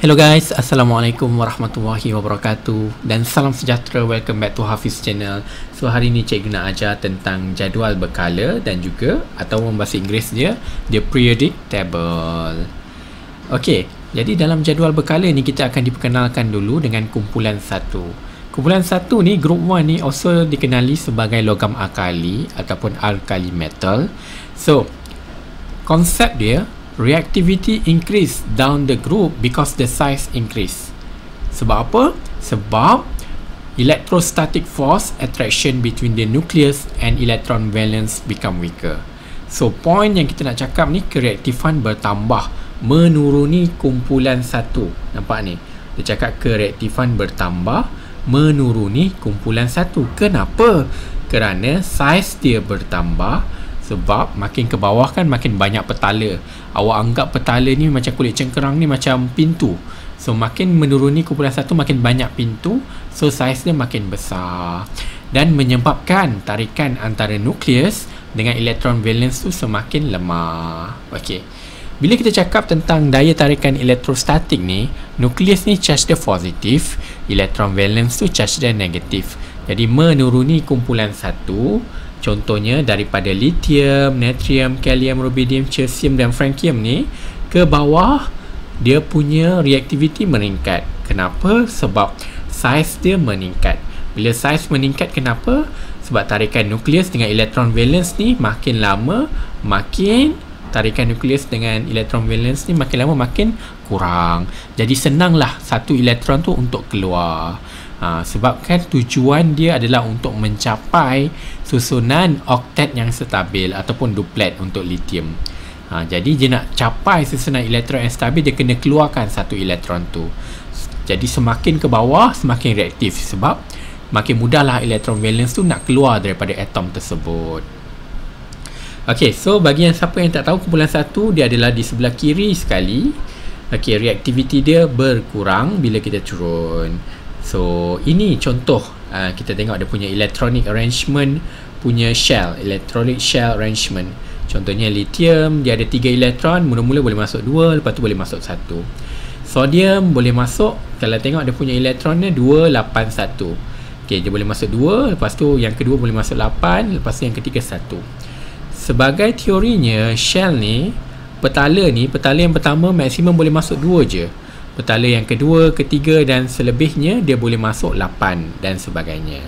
Hello guys, Assalamualaikum warahmatullahi wabarakatuh dan salam sejahtera. Welcome back to Hafiz Channel. So hari ni cikgu nak ajar tentang jadual berkala dan juga atau bahasa Inggeris dia the periodic table. Okey, jadi dalam jadual berkala ni kita akan diperkenalkan dulu dengan kumpulan 1. Kumpulan 1 ni group 1 ni also dikenali sebagai logam alkali ataupun alkali metal. So konsep dia, reactivity increase down the group because the size increase. Sebab apa? Sebab electrostatic force attraction between the nucleus and electron valence become weaker. So point yang kita nak cakap ni, kereaktifan bertambah menuruni kumpulan 1. Nampak ni? Dia cakap kereaktifan bertambah menuruni kumpulan 1. Kenapa? Kerana saiz dia bertambah. Sebab makin ke bawah kan makin banyak petala. Awak anggap petala ni macam kulit cengkerang ni macam pintu. So makin menuruni kumpulan 1 makin banyak pintu. So saiz dia makin besar. Dan menyebabkan tarikan antara nukleus dengan elektron valence tu semakin lemah. Okey. Bila kita cakap tentang daya tarikan elektrostatik ni, nukleus ni charge dia positif, elektron valence tu charge dia negatif. Jadi menuruni kumpulan 1, contohnya daripada lithium, natrium, kalium, rubidium, cesium dan francium ni ke bawah, dia punya reactivity meningkat. Kenapa? Sebab saiz dia meningkat. Bila saiz meningkat, kenapa? Sebab tarikan nukleus dengan elektron valence ni makin lama makin tarikan nukleus dengan elektron valence ni makin lama makin kurang. Jadi senanglah satu elektron tu untuk keluar. Sebab kan tujuan dia adalah untuk mencapai susunan oktet yang stabil ataupun duplet untuk lithium. Jadi dia nak capai susunan elektron yang stabil, dia kena keluarkan satu elektron tu. Jadi semakin ke bawah semakin reaktif, sebab makin mudahlah elektron valence tu nak keluar daripada atom tersebut. Okey, so bagi yang siapa yang tak tahu, kumpulan 1 dia adalah di sebelah kiri sekali. Okey, reaktiviti dia berkurang bila kita turun. So ini contoh, kita tengok dia punya electronic arrangement punya shell, electronic shell arrangement. Contohnya lithium, dia ada 3 elektron, mula-mula boleh masuk 2, lepas tu boleh masuk 1. Sodium boleh masuk, kalau tengok dia punya elektronnya 281. Okey, dia boleh masuk 2, lepas tu yang kedua boleh masuk 8, lepas tu yang ketiga 1. Sebagai teorinya, shell ni, petala yang pertama maksimum boleh masuk 2 je. Petala yang kedua, ketiga dan selebihnya dia boleh masuk 8 dan sebagainya.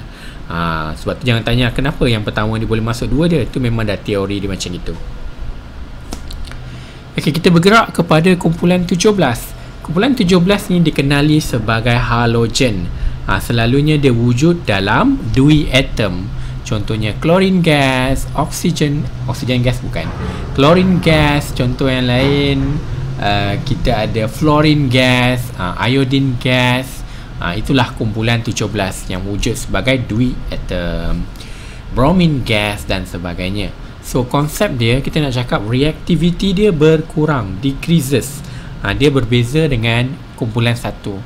Sebab tu jangan tanya kenapa yang pertama dia boleh masuk 2 dia. Itu memang dah teori dia macam itu. Okey, kita bergerak kepada kumpulan 17. Kumpulan 17 ni dikenali sebagai halogen. Selalunya dia wujud dalam dui atom. Contohnya chlorine gas, oksigen gas bukan, chlorine gas. Contoh yang lain, kita ada fluorine gas, iodine gas. Itulah kumpulan 17 yang wujud sebagai dui atom, bromine gas dan sebagainya. So konsep dia, kita nak cakap reactivity dia berkurang, decreases. Dia berbeza dengan kumpulan 1.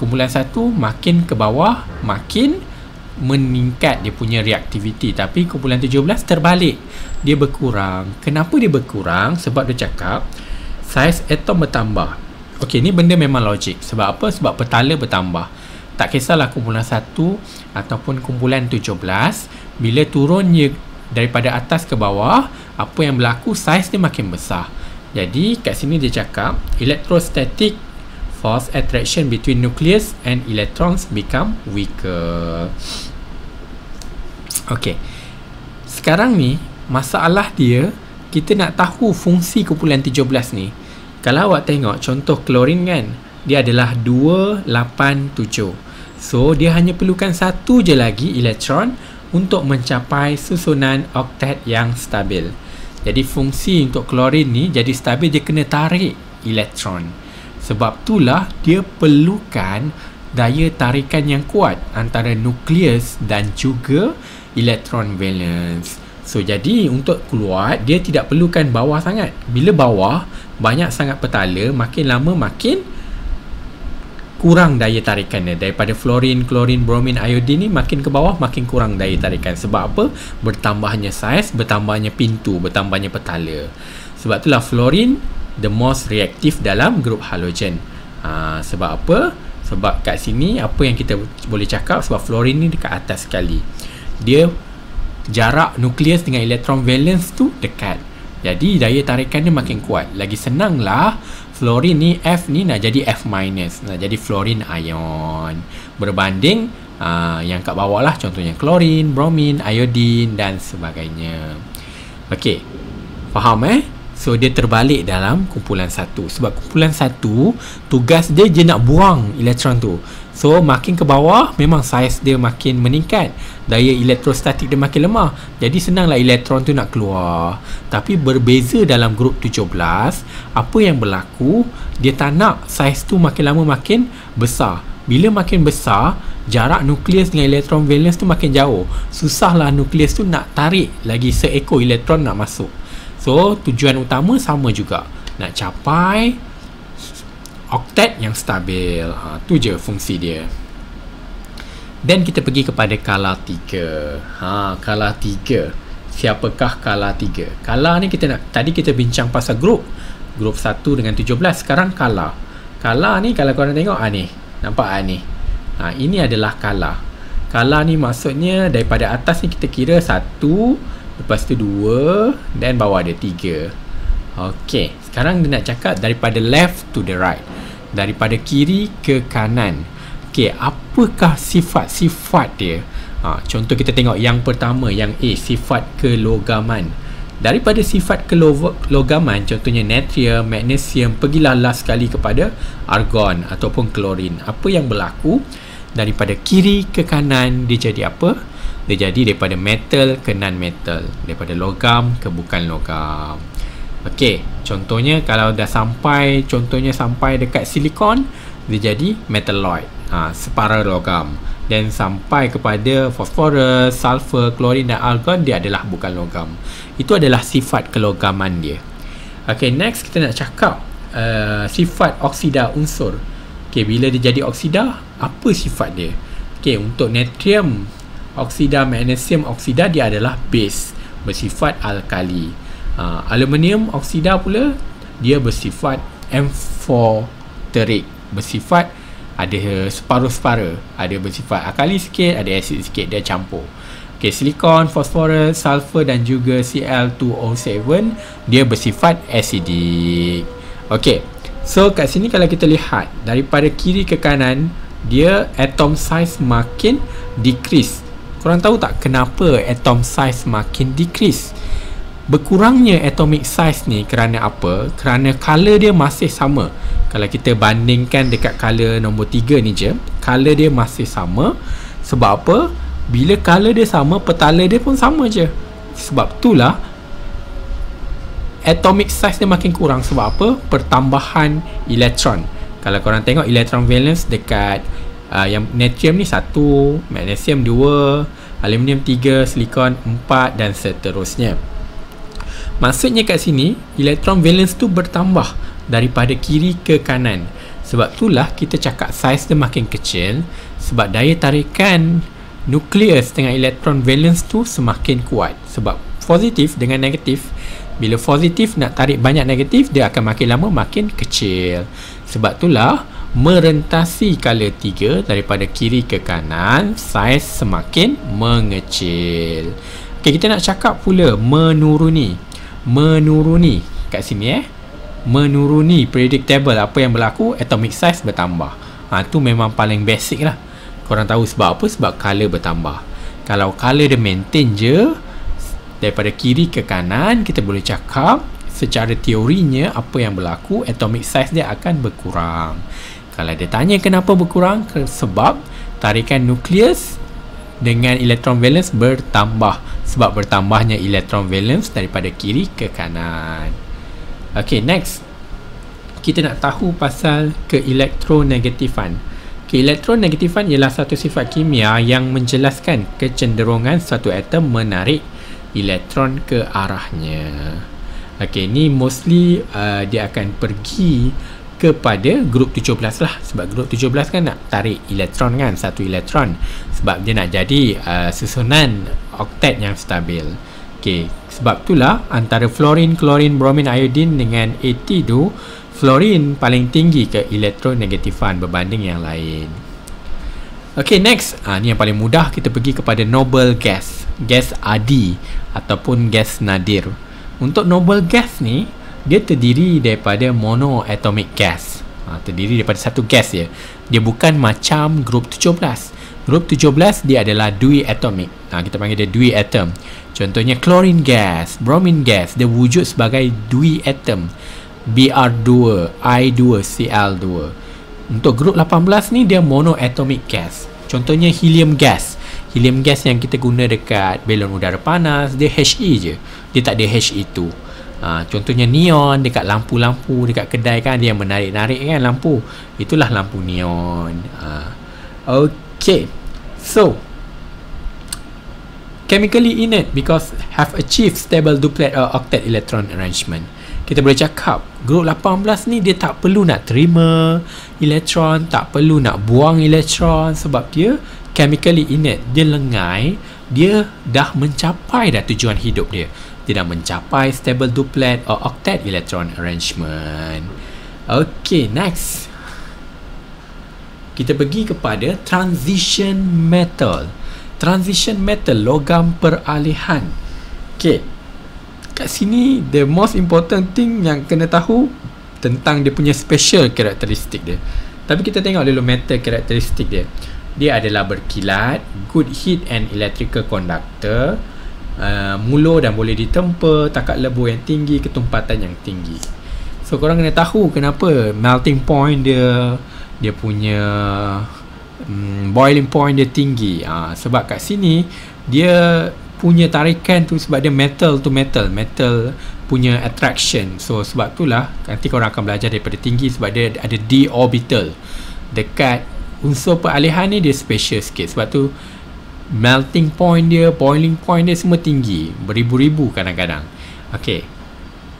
Kumpulan 1 makin ke bawah makin meningkat dia punya reaktiviti, tapi kumpulan 17 terbalik, dia berkurang. Kenapa dia berkurang? Sebab dia cakap saiz atom bertambah. Okey, ni benda memang logik. Sebab apa? Sebab petala bertambah. Tak kisahlah kumpulan 1 ataupun kumpulan 17, bila turunnya daripada atas ke bawah, apa yang berlaku? Saiz dia makin besar. Jadi kat sini dia cakap electrostatic force attraction between nucleus and electrons become weaker. Okey, sekarang ni masalah dia, kita nak tahu fungsi kumpulan 17 ni. Kalau awak tengok contoh klorin kan, dia adalah 287. So dia hanya perlukan satu je lagi elektron untuk mencapai susunan oktet yang stabil. Jadi fungsi untuk klorin ni jadi stabil, dia kena tarik elektron. Sebab itulah dia perlukan daya tarikan yang kuat antara nukleus dan juga elektron valence. So jadi untuk keluar, dia tidak perlukan bawah sangat. Bila bawah banyak sangat petala, makin lama makin kurang daya tarikannya. Daripada fluorine, klorin, bromin, iodine ni makin ke bawah makin kurang daya tarikan. Sebab apa? Bertambahnya saiz, bertambahnya pintu, bertambahnya petala. Sebab itulah fluorine the most reactive dalam grup halogen. Sebab apa? Sebab kat sini apa yang kita boleh cakap, sebab fluorine ni dekat atas sekali, dia jarak nukleus dengan elektron valence tu dekat, jadi daya tarikan dia makin kuat. Lagi senanglah fluorine ni, F ni nak jadi F-, nak jadi fluorine ion, berbanding yang kat bawah lah, contohnya klorin, bromin, iodin dan sebagainya. Okey, faham So dia terbalik dalam kumpulan 1. Sebab kumpulan 1 tugas dia nak buang elektron tu. So makin ke bawah memang saiz dia makin meningkat, daya elektrostatik dia makin lemah, jadi senanglah elektron tu nak keluar. Tapi berbeza dalam grup 17, apa yang berlaku, dia tak nak saiz tu makin lama makin besar. Bila makin besar, jarak nukleus dengan elektron valence tu makin jauh, susahlah nukleus tu nak tarik lagi seekor elektron nak masuk. So tujuan utama sama juga, nak capai oktet yang stabil. Tu je fungsi dia. Dan kita pergi kepada kala 3. Kala 3. Siapakah kala 3? Kala ni tadi kita bincang pasal grup 1 dengan 17. Sekarang kala. Kala ni kalau korang tengok ni, nampak ni? Ini adalah kala. Kala ni maksudnya daripada atas ni kita kira 1, lepas tu 2, dan bawah ada 3. Okey, sekarang dia nak cakap daripada left to the right, daripada kiri ke kanan. Okey, apakah sifat-sifat dia? Contoh kita tengok yang pertama, yang A, sifat kelogaman. Daripada sifat kelogaman, contohnya natrium, magnesium, pergilah last sekali kepada argon ataupun klorin. Apa yang berlaku? Daripada kiri ke kanan dia jadi apa? Dia jadi daripada metal ke non-metal, daripada logam ke bukan logam. Okey, contohnya kalau dah sampai, contohnya sampai dekat silikon, dia jadi metalloid, separa logam. Dan sampai kepada fosforus, sulfur, klorin dan argon, dia adalah bukan logam. Itu adalah sifat kelogaman dia. Okey, next kita nak cakap sifat oksida unsur. Okey, bila dia jadi oksida, apa sifat dia? Okey, untuk natrium oksida, magnesium oksida, dia adalah base, bersifat alkali. Aluminium oksida pula, dia bersifat amphoteric, bersifat ada separa-separa, ada bersifat alkali sikit, ada asid sikit, dia campur. Okey, silikon, fosforus, sulfur dan juga Cl2O7, dia bersifat acidic. Okey, so kat sini kalau kita lihat daripada kiri ke kanan, dia atom size makin decrease. Korang tahu tak kenapa atom size makin decrease? Berkurangnya atomic size ni kerana apa? Kerana color dia masih sama. Kalau kita bandingkan dekat color nombor 3 ni je, color dia masih sama. Sebab apa? Bila color dia sama, petala dia pun sama je. Sebab itulah atomic size dia makin kurang. Sebab apa? Pertambahan elektron. Kalau korang tengok elektron valence dekat yang natrium ni 1, magnesium 2, aluminium 3, silikon 4 dan seterusnya. Maksudnya kat sini elektron valence tu bertambah daripada kiri ke kanan. Sebab itulah kita cakap saiz dia makin kecil, sebab daya tarikan nukleus dengan elektron valence tu semakin kuat. Sebab positif dengan negatif, bila positif nak tarik banyak negatif, dia akan makin lama makin kecil. Sebab itulah merentasi kala 3 daripada kiri ke kanan, saiz semakin mengecil. Okey, kita nak cakap pula menuruni. Menuruni kat sini menuruni predictable. Apa yang berlaku? Atomic size bertambah. Tu memang paling basic lah. Korang tahu sebab apa? Sebab color bertambah. Kalau color dia maintain je daripada kiri ke kanan, kita boleh cakap secara teorinya apa yang berlaku, atomic size dia akan berkurang. Kalau dia tanya kenapa berkurang, sebab tarikan nukleus dengan elektron valence bertambah. Sebab bertambahnya elektron valence daripada kiri ke kanan. Ok, next kita nak tahu pasal keelektronegatifan. Keelektronegatifan ialah satu sifat kimia yang menjelaskan kecenderungan suatu atom menarik elektron ke arahnya. Ok, ni mostly dia akan pergi kepada grup 17 lah. Sebab grup 17 kan nak tarik elektron kan, satu elektron. Sebab dia nak jadi susunan oktet yang stabil. Ok, sebab itulah antara fluorine, klorin, bromin, iodin dengan AT tu, Fluorine paling tinggi keelektronegatifan berbanding yang lain. Okay, next. Ni yang paling mudah. Kita pergi kepada noble gas. Gas adi ataupun gas nadir. Untuk noble gas ni, dia terdiri daripada monoatomic gas. Terdiri daripada satu gas je. Dia bukan macam grup 17. Grup 17 dia adalah diatomic. Kita panggil dia diatom. Contohnya chlorine gas, bromine gas, dia wujud sebagai diatom. Br2, I2, Cl2. Untuk grup 18 ni dia monoatomic gas. Contohnya helium gas. Helium gas yang kita guna dekat belon udara panas, dia He je. Dia tak ada He2. Contohnya neon dekat lampu-lampu dekat kedai kan, dia menarik-narik kan lampu. Itulah lampu neon. Okay. So, chemically inert because have achieved stable duplet or octet electron arrangement. Kita boleh cakap grup 18 ni dia tak perlu nak terima elektron, tak perlu nak buang elektron sebab dia chemically inert. Dia lengai, dia dah mencapai dah tujuan hidup dia. Dia dah mencapai stable duplet or octet electron arrangement. Okay, next. Kita pergi kepada transition metal. Transition metal, logam peralihan. Okay. Kat sini, the most important thing yang kena tahu tentang dia punya special karakteristik dia. Tapi kita tengok dulu metal karakteristik dia. Dia adalah berkilat, good heat and electrical conductor, mulu dan boleh ditempa, takat lebur yang tinggi, ketumpatan yang tinggi. So korang kena tahu kenapa melting point dia, dia punya boiling point dia tinggi. Sebab kat sini dia punya tarikan tu sebab dia metal to metal, metal punya attraction. So sebab itulah nanti korang akan belajar daripada tinggi sebab dia ada d orbital. Dekat unsur peralihan ni dia special sikit. Sebab tu melting point dia, boiling point dia semua tinggi, beribu-ribu kadang-kadang. Okay,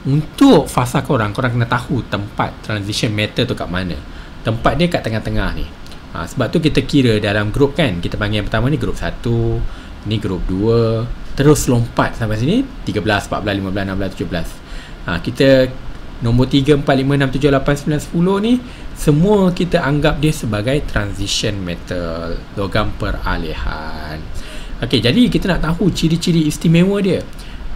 untuk fasa korang kena tahu tempat transition metal tu kat mana. Tempat dia kat tengah-tengah ni. Sebab tu kita kira dalam grup kan, kita panggil yang pertama ni grup 1, ni grup 2, terus lompat sampai sini 13, 14, 15, 16, 17. Kita nombor 3, 4, 5, 6, 7, 8, 9, 10 ni semua kita anggap dia sebagai transition metal, logam peralihan. Okey, jadi kita nak tahu ciri-ciri istimewa dia.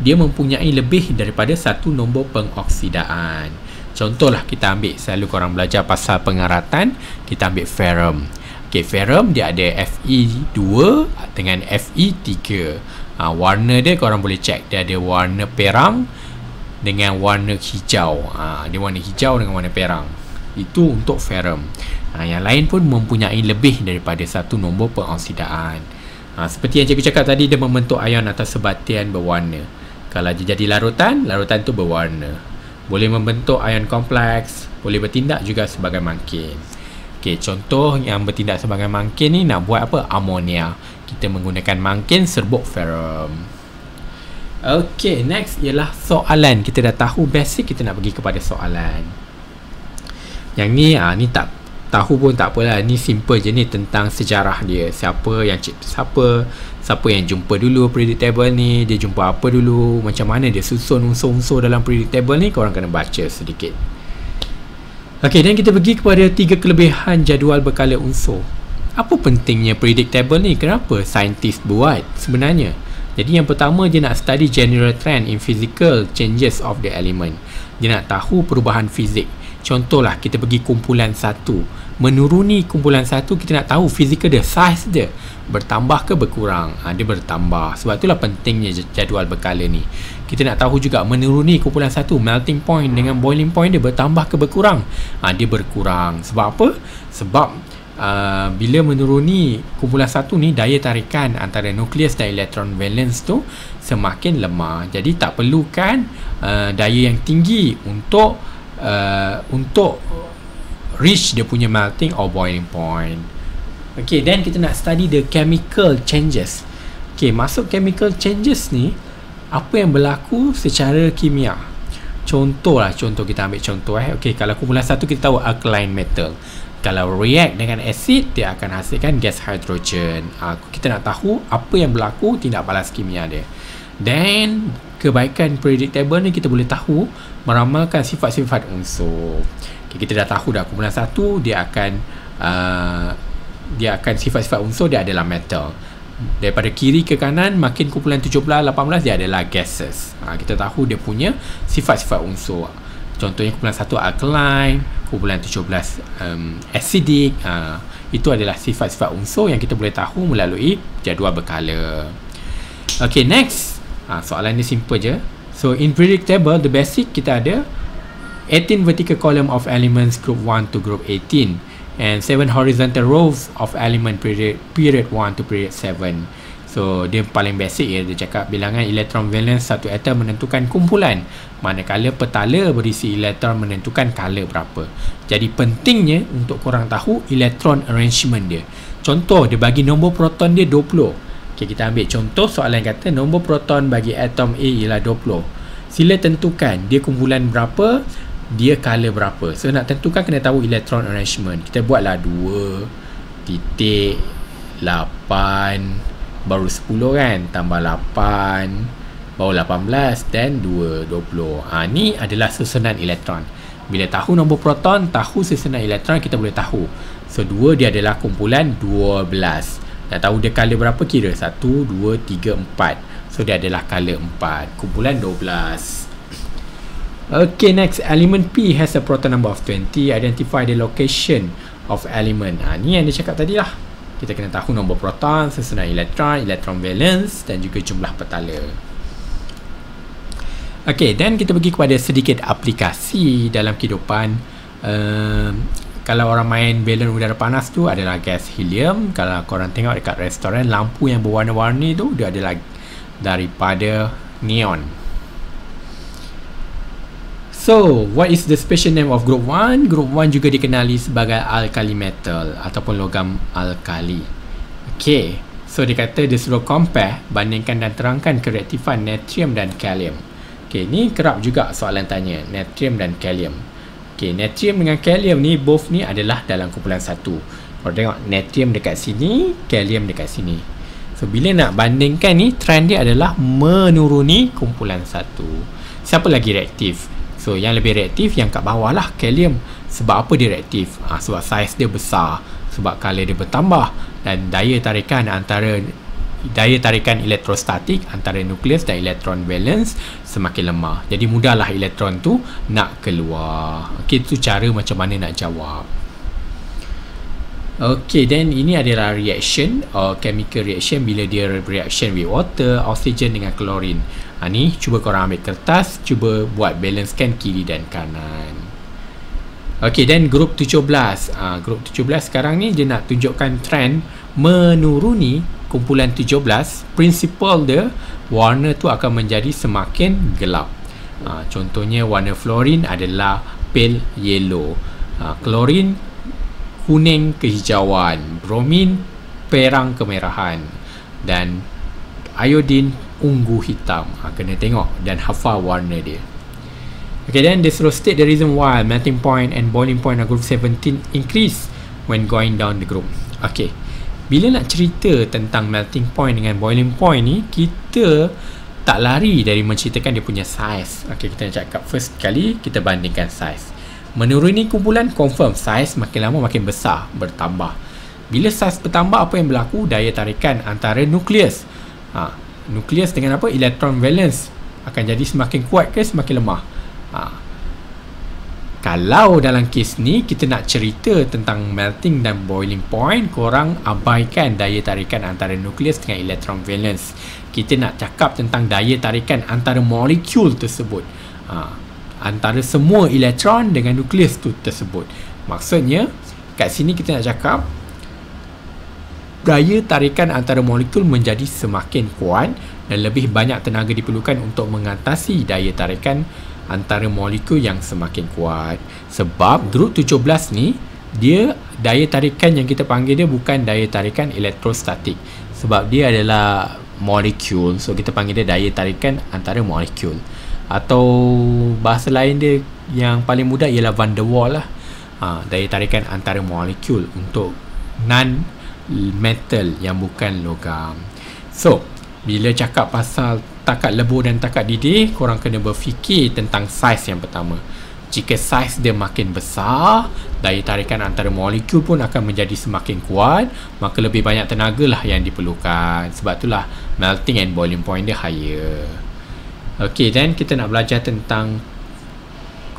Dia mempunyai lebih daripada satu nombor pengoksidaan. Contohlah kita ambil, selalu korang belajar pasal pengaratan, kita ambil ferrum. Okay, ferrum dia ada Fe2 dengan Fe3. Warna dia korang boleh check. Dia ada warna perang dengan warna hijau. Dia warna hijau dengan warna perang. Itu untuk ferrum. Yang lain pun mempunyai lebih daripada satu nombor pengoksidaan. Seperti yang cikgu cakap tadi, dia membentuk ion atas sebatian berwarna. Kalau dia jadi larutan, larutan tu berwarna. Boleh membentuk ion kompleks, boleh bertindak juga sebagai mangkin. Okay, contoh yang bertindak sebagai mangkin ni nak buat apa? Amonia. Kita menggunakan mangkin serbuk ferrum. Okay, next ialah soalan. Kita dah tahu basic, kita nak pergi kepada soalan. Yang ni, ni tak tahu pun tak apalah. Ni simple je ni tentang sejarah dia. Siapa yang jumpa dulu periodic table ni, dia jumpa apa dulu, macam mana dia susun unsur-unsur dalam periodic table ni, korang kena baca sedikit. Okey, dan kita pergi kepada 3 kelebihan jadual berkala unsur. Apa pentingnya periodic table ni? Kenapa saintis buat sebenarnya? Jadi yang pertama, dia nak study general trend in physical changes of the element. Dia nak tahu perubahan fizik. Contohlah, kita pergi kumpulan 1. Menuruni kumpulan 1, kita nak tahu fizikal dia, size dia bertambah ke berkurang. Dia bertambah. Sebab itulah pentingnya jadual berkala ni. Kita nak tahu juga menuruni kumpulan 1, melting point dengan boiling point dia bertambah ke berkurang. Dia berkurang. Sebab apa? Sebab bila menuruni kumpulan 1 ni, daya tarikan antara nukleus dan elektron valence tu semakin lemah. Jadi tak perlukan daya yang tinggi untuk reach dia punya melting or boiling point. Okay, then kita nak study the chemical changes. Okay, masuk chemical changes ni, apa yang berlaku secara kimia. Contoh kita ambil contoh. Okay, kalau kumpulan 1 kita tahu alkaline metal. Kalau react dengan acid, dia akan hasilkan gas hidrogen. Kita nak tahu apa yang berlaku tindak balas kimia dia. Then kebaikan periodic table ni kita boleh tahu meramalkan sifat-sifat unsur. Okay, kita dah tahu dah kumpulan 1 dia akan sifat-sifat unsur dia adalah metal. Daripada kiri ke kanan makin kumpulan 17, 18 dia adalah gases. Kita tahu dia punya sifat-sifat unsur. Contohnya kumpulan 1 alkaline, kumpulan 17 acidic. Itu adalah sifat-sifat unsur yang kita boleh tahu melalui jadual berkala. Okay, next. Soalan ni simple je. So in periodic table the basic kita ada 18 vertical column of elements group 1 to group 18 and 7 horizontal rows of element period 1 to period 7. So dia paling basic ya, dia cakap bilangan elektron valence satu atom menentukan kumpulan, manakala petala berisi elektron menentukan kala berapa. Jadi pentingnya untuk korang tahu elektron arrangement dia. Contoh dia bagi nombor proton dia 20. Okay, kita ambil contoh soalan yang kata nombor proton bagi atom A ialah 20. Sila tentukan dia kumpulan berapa, dia kala berapa. So nak tentukan kena tahu electron arrangement. Kita buatlah 2.8 baru 10 kan, tambah 8 baru 18 dan 2 20. Ni adalah susunan elektron. Bila tahu nombor proton, tahu susunan elektron, kita boleh tahu. So 2 dia adalah kumpulan 12. Nak tahu dia kala berapa, kira 1 2 3 4. So dia adalah kala 4, kumpulan 12. Okay, next, element P has a proton number of 20. Identify the location of element. Ni yang dia cakap tadi lah. Kita kena tahu nombor proton, susunan elektron, elektron valence dan juga jumlah petala. Okay, dan kita pergi kepada sedikit aplikasi dalam kehidupan. Kalau orang main balon udara panas tu adalah gas helium. Kalau korang tengok dekat restoran, lampu yang berwarna-warni tu dia adalah daripada neon. So, what is the special name of group 1? Group 1 juga dikenali sebagai alkali metal ataupun logam alkali. Okay, so dia kata dia suruh compare, bandingkan dan terangkan kereaktifan natrium dan kalium. Okay, ni kerap juga soalan tanya, natrium dan kalium. Okay, natrium dengan kalium ni, both ni adalah dalam kumpulan 1. Kalau tengok natrium dekat sini, kalium dekat sini. So, bila nak bandingkan ni, trend dia adalah menuruni kumpulan 1. Siapa lagi reaktif? So yang lebih reaktif yang kat bawah lah, kalium. Sebab apa dia reaktif? Sebab saiz dia besar, sebab kala dia bertambah, dan daya tarikan elektrostatik antara nukleus dan elektron valence semakin lemah. Jadi mudahlah elektron tu nak keluar. Okay, itu cara macam mana nak jawab. Okay, then ini adalah reaction or chemical reaction bila dia reaction with water, oxygen dengan klorin. Ni cuba korang ambil kertas, cuba buat balancekan kiri dan kanan. Okay, then group 17. Group 17 sekarang ni dia nak tunjukkan trend menuruni kumpulan 17. Prinsipal dia, warna tu akan menjadi semakin gelap. Contohnya warna fluorine adalah pale yellow, klorin kuning kehijauan, bromin perang kemerahan, dan iodin ungu hitam. Kena tengok dan hafal warna dia. Okay, then this will state the reason why melting point and boiling point of group 17 increase when going down the group. Okay, bila nak cerita tentang melting point dengan boiling point ni, kita tak lari dari menceritakan dia punya size. Okay, kita nak cakap first kali, kita bandingkan size. Menuruni kumpulan, confirm saiz makin lama makin besar, bertambah. Bila saiz bertambah, apa yang berlaku? Daya tarikan antara nukleus. Nukleus dengan apa? Elektron valence akan jadi semakin kuat ke semakin lemah? Kalau dalam kes ni kita nak cerita tentang melting dan boiling point, korang abaikan daya tarikan antara nukleus dengan elektron valence. Kita nak cakap tentang daya tarikan antara molekul tersebut, antara semua elektron dengan nukleus tu tersebut. Maksudnya kat sini kita nak cakap daya tarikan antara molekul menjadi semakin kuat dan lebih banyak tenaga diperlukan untuk mengatasi daya tarikan antara molekul yang semakin kuat. Sebab group 17 ni, dia daya tarikan yang kita panggil dia bukan daya tarikan elektrostatik, sebab dia adalah molekul. So kita panggil dia daya tarikan antara molekul, atau bahasa lain dia yang paling mudah ialah van der Waals lah. Daya tarikan antara molekul untuk non metal yang bukan logam. So Bila cakap pasal takat lebur dan takat didih, korang kena berfikir tentang saiz yang pertama. Jika saiz dia makin besar, daya tarikan antara molekul pun akan menjadi semakin kuat, maka lebih banyak tenaga lah yang diperlukan. Sebab itulah melting and boiling point dia higher. Ok, then kita nak belajar tentang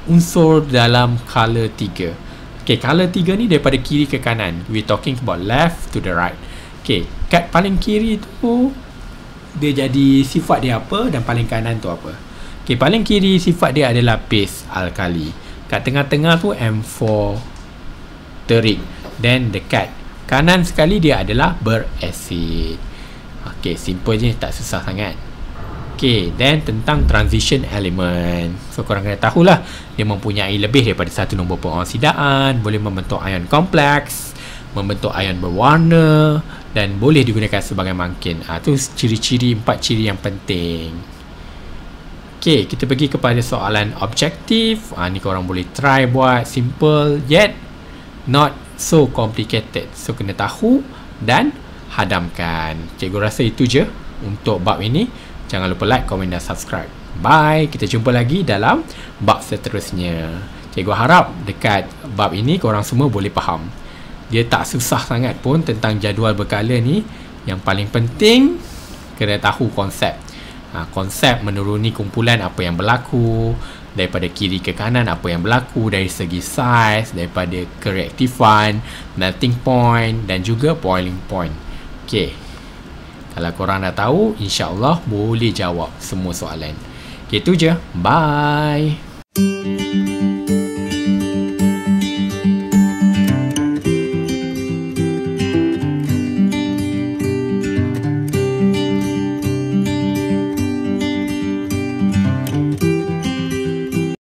unsur dalam color 3. Ok, color 3 ni daripada kiri ke kanan. We talking about left to the right. Ok, kat paling kiri tu dia jadi sifat dia apa dan paling kanan tu apa. Ok, paling kiri sifat dia adalah base alkali. Kat tengah-tengah tu M4 terik. Then dekat kanan sekali dia adalah berasid. Ok, simple je, tak susah sangat. Ok, then tentang transition element. So korang kena tahulah dia mempunyai lebih daripada satu nombor pengoksidaan, boleh membentuk ion kompleks, membentuk ion berwarna dan boleh digunakan sebagai mangkin. Tu ciri-ciri, 4 ciri yang penting. Ok, kita pergi kepada soalan objektif. Ni korang boleh try buat, simple yet not so complicated. So kena tahu dan hadamkan. Cikgu rasa itu je untuk bab ini. Jangan lupa like, komen dan subscribe. Bye. Kita jumpa lagi dalam bab seterusnya. Cikgu harap dekat bab ini korang semua boleh faham. Dia tak susah sangat pun tentang jadual berkala ni. Yang paling penting kena tahu konsep. Konsep menuruni kumpulan apa yang berlaku, daripada kiri ke kanan apa yang berlaku, dari segi saiz, daripada kereaktifan, melting point dan juga boiling point. Ok, kalau korang dah tahu, insyaAllah boleh jawab semua soalan. Ok, itu je. Bye.